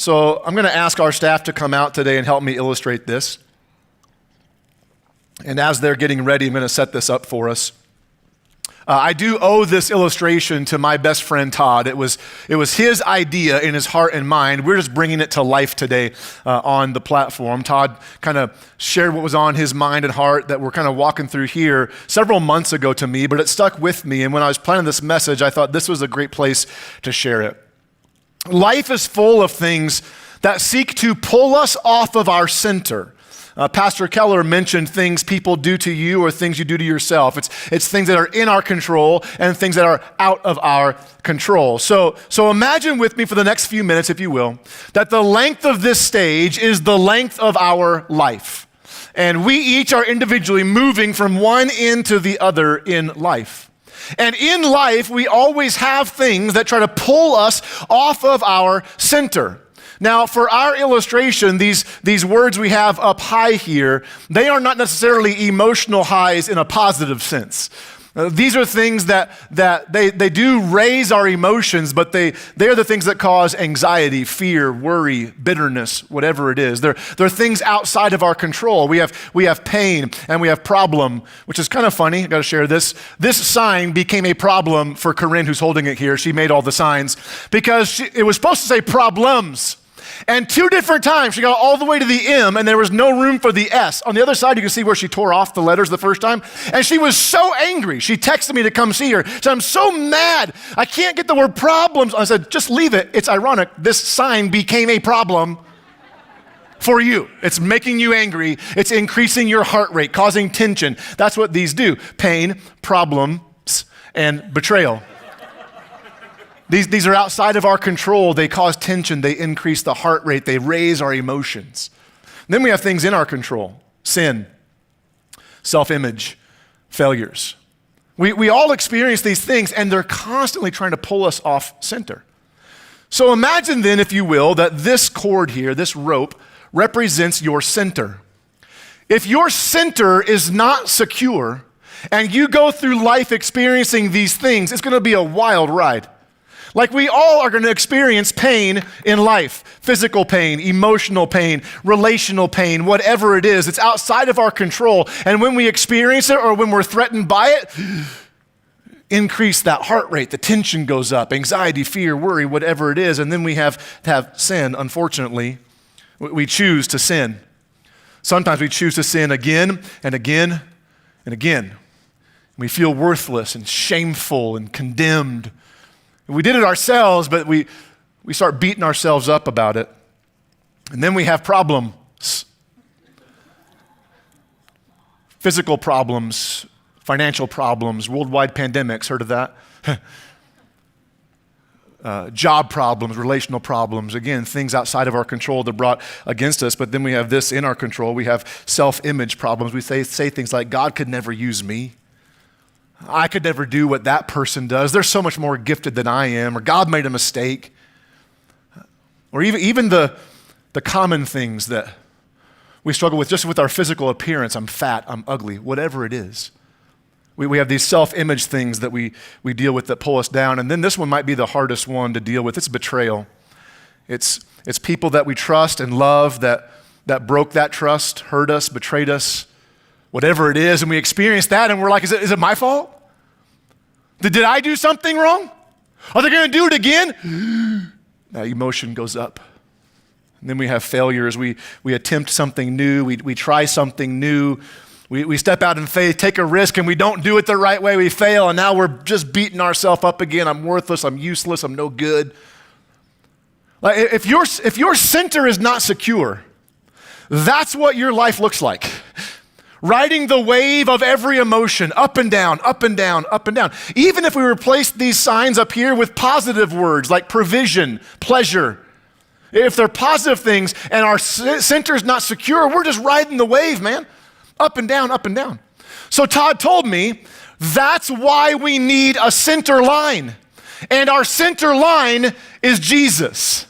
So I'm going to ask our staff to come out today and help me illustrate this. And as they're getting ready, I'm going to set this up for us. I do owe this illustration to my best friend, Todd. It was his idea in his heart and mind. We're just bringing it to life today on the platform. Todd kind of shared what was on his mind and heart that we're kind of walking through here several months ago to me, but it stuck with me. And when I was planning this message, I thought this was a great place to share it. Life is full of things that seek to pull us off of our center. Pastor Keller mentioned things people do to you or things you do to yourself. It's things that are in our control and things that are out of our control. So imagine with me for the next few minutes, if you will, that the length of this stage is the length of our life. And we each are individually moving from one end to the other in life. And in life, we always have things that try to pull us off of our center. Now, for our illustration, these words we have up high here, they are not necessarily emotional highs in a positive sense. These are things that they do raise our emotions, but they are the things that cause anxiety, fear, worry, bitterness, whatever it is. They're things outside of our control. We have pain and we have problem, which is kind of funny. I got to share this. This sign became a problem for Corinne, who's holding it here. She made all the signs because it was supposed to say problems. And 2 different times, she got all the way to the M, and there was no room for the S. On the other side, you can see where she tore off the letters the first time. And she was so angry. She texted me to come see her. So I'm so mad. I can't get the word problems. I said, just leave it. It's ironic. This sign became a problem for you. It's making you angry. It's increasing your heart rate, causing tension. That's what these do. Pain, problems, and betrayal. These are outside of our control. They cause tension. They increase the heart rate. They raise our emotions. Then we have things in our control. Sin, self-image, failures. We all experience these things, and they're constantly trying to pull us off center. So imagine then, if you will, that this cord here, this rope, represents your center. If your center is not secure, and you go through life experiencing these things, it's going to be a wild ride. Like we all are going to experience pain in life, physical pain, emotional pain, relational pain, whatever it is. It's outside of our control. And when we experience it or when we're threatened by it, increase that heart rate. The tension goes up, anxiety, fear, worry, whatever it is. And then we have sin, unfortunately. We choose to sin. Sometimes we choose to sin again and again and again. We feel worthless and shameful and condemned. We did it ourselves, but we start beating ourselves up about it. And then we have problems. Physical problems, financial problems, worldwide pandemics, heard of that? Job problems, relational problems, again, things outside of our control that are brought against us. But then we have this in our control. We have self-image problems. We say things like, God could never use me. I could never do what that person does. They're so much more gifted than I am, or God made a mistake. Or even the common things that we struggle with just with our physical appearance. I'm fat, I'm ugly, whatever it is. We have these self-image things that we deal with that pull us down. And then this one might be the hardest one to deal with. It's betrayal. It's people that we trust and love that broke that trust, hurt us, betrayed us, whatever it is, and we experience that, and we're like, is it my fault? Did I do something wrong? Are they going to do it again? That emotion goes up. And then we have failures. We attempt something new. We try something new. We step out in faith, take a risk, and we don't do it the right way. We fail, and now we're just beating ourselves up again. I'm worthless. I'm useless. I'm no good. Like if your center is not secure, that's what your life looks like. Riding the wave of every emotion, up and down, up and down, up and down. Even if we replace these signs up here with positive words like provision, pleasure, if they're positive things and our center is not secure, we're just riding the wave, man. Up and down, up and down. So Todd told me that's why we need a center line. And our center line is Jesus.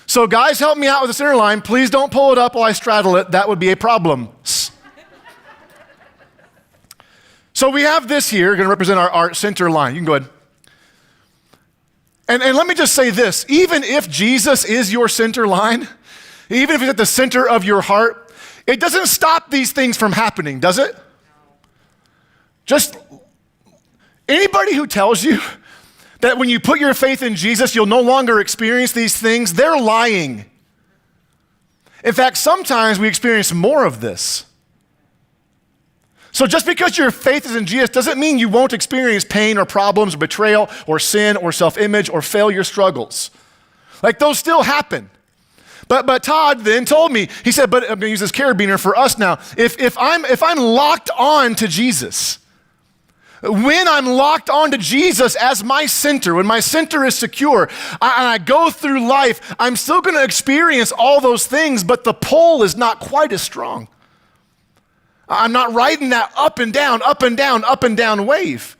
So guys, help me out with the center line. Please don't pull it up while I straddle it. That would be a problem. So we have this here, going to represent our center line. You can go ahead. And let me just say this, even if Jesus is your center line, even if he's at the center of your heart, it doesn't stop these things from happening, does it? Just anybody who tells you that when you put your faith in Jesus, you'll no longer experience these things, they're lying. In fact, sometimes we experience more of this. So just because your faith is in Jesus doesn't mean you won't experience pain or problems or betrayal or sin or self-image or failure struggles. Like those still happen. But Todd then told me, he said, but I'm gonna use this carabiner for us now. If I'm locked on to Jesus, when I'm locked on to Jesus as my center, when my center is secure, and I go through life, I'm still gonna experience all those things, but the pull is not quite as strong. I'm not riding that up and down, up and down, up and down wave.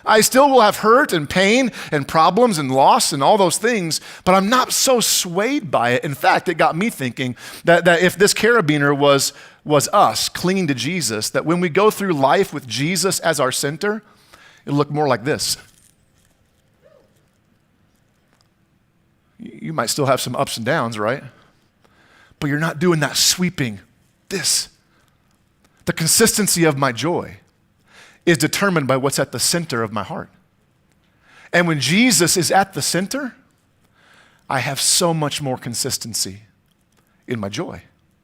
I still will have hurt and pain and problems and loss and all those things, but I'm not so swayed by it. In fact, it got me thinking that if this carabiner was us clinging to Jesus, that when we go through life with Jesus as our center, it'll look more like this. You might still have some ups and downs, right? But you're not doing that sweeping, this. The consistency of my joy is determined by what's at the center of my heart. And when Jesus is at the center, I have so much more consistency in my joy.